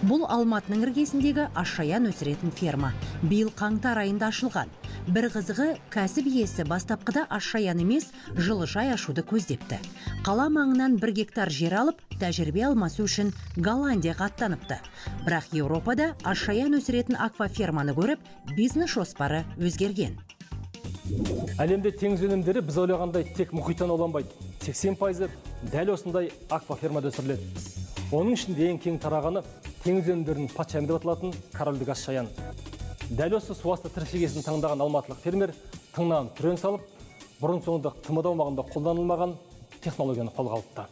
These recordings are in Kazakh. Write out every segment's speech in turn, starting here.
Бұл Алматының іргесіндегі Ашшаян өсіретін ферма. Биыл қаңтар айында ашылған. Бір қызығы, кәсіп иесі бастапқыда Ашшаян емес, жылыжай ашуды көздепті. Қала маңынан 1 гектар жер алып, тәжірибе алмасу үшін Голландияға аттаныпты. Бірақ Еуропада Ашшаян өсіретін акваферманы көріп, бизнес жоспары өзгерген. Әлемде теңіз өнімдері біз ойлағандай тек мұхиттан ауланбайды. 80% дәл осындай аквафермада өсіріледі. Оның ішінде ең кең тарағаны теңіз өнімдерінің патшайымы деп аталатын корольдік Ашшаян. Дәл осы суасты тіршілігін таңдаған алматылық фермер тыңнан түрен салып, бұрын соңды тмд аумағында қолданылмаған технологияны қолға алыпты.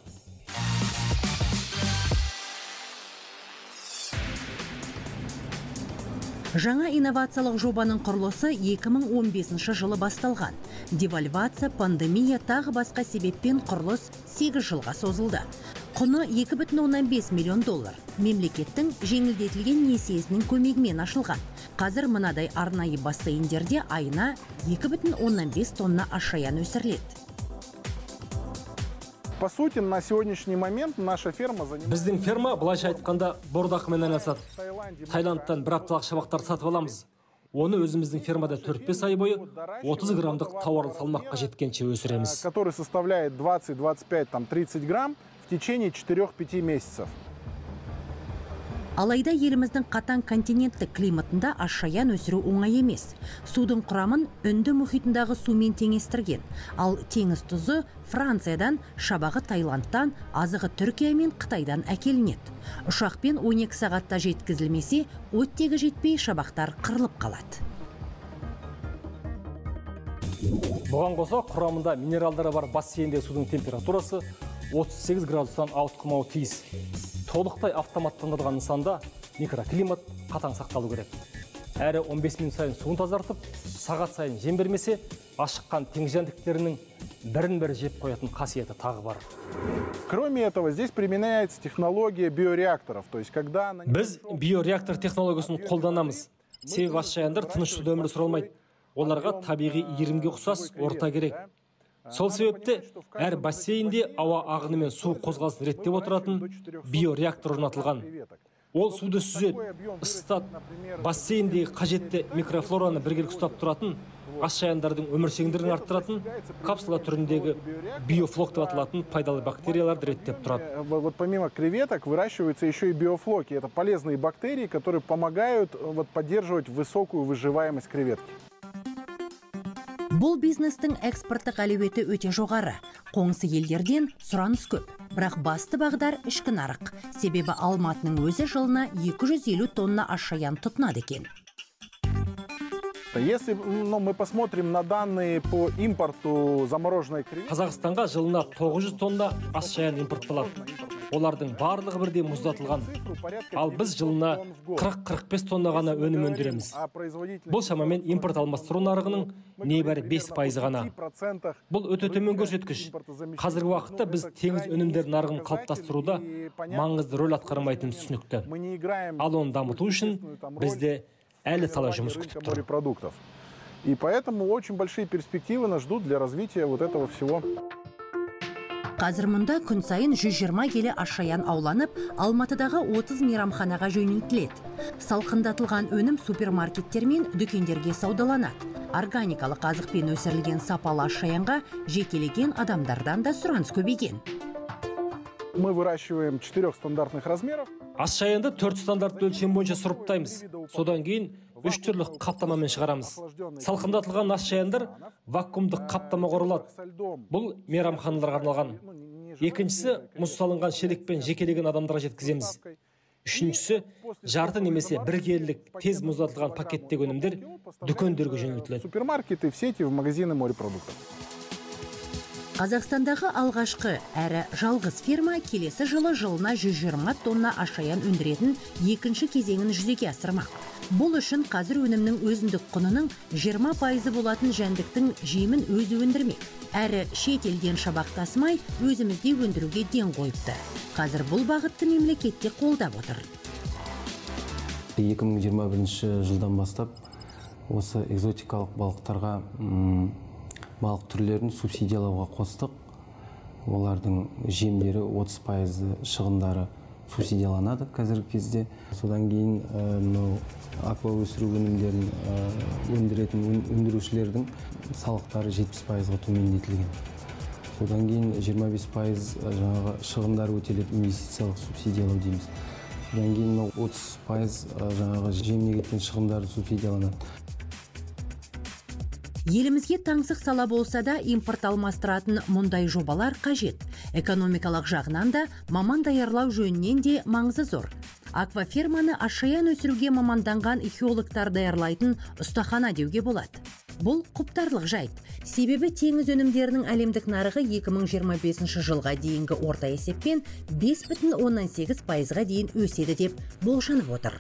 Жаңа инновациялық жобаның құрылысы 2015 жылы басталған. Девальвация, пандемия тағы басқа себеппен құрылыс 8 жылға созылды. Құны $2,5 миллион. Мемлекеттің жеңілдетілген несиесінің көмегімен ашылған. Қазір мынадай арнайы бассейндерде айына 2,5 тонна Ашшаян өсіріледі. По сути, на сегодняшний момент наша ферма занимается... Біздің ферма, былайша айтқанда, бордақымен айналысады. Таиландтан бір апталық шабақтар сатып аламыз. Оны өзіміздің фермада 4-5 ай бойы 30 граммдық тауарлы салмаққа жеткенше өсіреміз. Который составляет 20, 25, 30 грамм в течение 4-5 месяцев. Алайда еліміздің қатаң континенттік климатында Ашшаян өсіру оңай емес. Судың құрамын Үнді мұхитындағы сумен теңестірген. Ал теңіз тұзы Франциядан, шабағы Таиландтан, азығы Түркия мен Қытайдан әкелінеді. Ұшақпен 12 сағатта жеткізілмесе, оттегі жетпей шабақтар қырылып қалады. Бұған қоса құрамында минералдары бар бассейнде судың температурасы 38 градустан ауытқымауы тиіс. Толықтай автоматтандырылған нысанда микроклимат қатаң сақталу керек. Әрі 15 минут сайын суын тазартып, сағат сайын жем бермесе, ашыққан теңіз жәндіктерінің бірін-бірі жеп қоятын қасиеті тағы бар. Кроме этого, здесь применяется технология биореакторов, то есть когда... Біз биореактор технологиясын қолданамыз. Себебі Ашшаяндар тыныш суда өмір сүре алмайды. Оларға табиғи иірімге ұқсас орта керек. Сол себепті әр бассейнде ауа ағыны мен су қозғалысын реттеп отыратын биореактор орнатылған. Ол суды сүзеді, ысытады, бассейндегі қажетті микрофлораны біргелік ұстап тұратын, Ашшаяндардың өміршеңдігін арттыратын капсула түріндегі биофлок деп аталатын пайдалы бактерияларды реттеп тұрады. Вот помимо креветок выращиваются еще и биофлоки. Это полезные бактерии, которые помогают поддерживать высокую выживаемость креветки. Бұл бизнестің экспорттық әлеуеті өте жоғары. Қоңсы елдерден сұраныс көп. Бірақ басты бағдар ішкі нарық. Себебі Алматының өзі жылына 250 тонна Ашшаян тұтынады екен. Если мы посмотрим на данные по импорту замороженной креветки... Қазақстанға жылына 900 тонна Ашшаян импортталады. Олардың барлығы бірдей мұздатылған. Ал біз жылына 40-45 тонна ғана өнім өндіреміз. Бұл шамамен импорт алмастыру нарығының небәрі 5% ғана. Бұл өте төмен көрсеткіш. Қазіргі уақытта біз теңіз өнімдер нарығын қалыптастыруда маңызды рөл атқармайтын түсінікті. Ал оны дамыту үшін бізде әлі талай жұмыс күтіп тұр. И поэтому очень большие перспективы нас ждут для развития вот этого всего. Қазір мұнда күн сайын 120 келі Ашшаян ауланып, Алматыдағы 30 мейрамханаға жөнелтіледі. Салқындатылған өнім супермаркеттер мен дүкендерге саудаланады. Органикалық азықпен өсірілген сапалы Ашшаянға жекелеген адамдардан да сұраныс көбейген. Мы выращиваем 4 стандартных размеров. Ашшаянды 4 стандартты өлшем бойынша сұрыптаймыз. Содан кейін 3 түрлі қаптамамен шығарамыз. Салқындатылған Ашшаяндар вакуумдық қаптама құрылады. Бұл мейрамханаларға арналған. Екіншісі, мұз салынған шелекпен жекелеген адамдарға жеткіземіз. Үшіншісі, жарты немесе бір келілік тез мұздатылған пакеттегі өнімдер дүкендерге жөнелтіледі. Супермаркеты, в сети, в магазины морепродуктов. Қазақстандағы алғашқы әрі жалғыз ферма келесі жылы жылына 120 тонна Ашшаян өндіретін екінші кезеңін жүзеге асырмақ. Бұл үшін қазір өнімнің өзіндік құнының 20% болатын жәндіктің жемін өзі өндірмек. Әрі шет елден шабақ тасымай өзімізде өндіруге ден қойыпты. Қазір бұл бағытты мемлекетте қолдап отыр. 2021 жылдан бастап осы экзотикалық балықтарға балық түрлерін субсидиялауға қостық. Олардың жемдері 30%, шығындары субсидияланады қазіргі кезде. Содан кейін аква өсіру өнімдерін өндіретін өндірушілердің салықтары 70%-ға төмендетілген. Содан кейін 25% жаңағы шығындар өтеледі, инвестициялық субсидиялау дейміз. Содан кейін 30% жаңағы жеміне кеткен шығындары субсидияланады. Елімізге таңсық сала болса да импорт алмастыратын мұндай жобалар қажет. Экономикалық жағынан да маман даярлау жөнінен де маңызы зор. Акваферманы ашаян өсіруге маманданған экологтар даярлайтын ұстахана деуге болады. Бұл құптарлық жайт. Себебі теңіз өнімдерінің әлемдік нарығы 2025 жылға дейінгі орта есеппен 5,8%-ға дейін өседі деп болжанып отыр.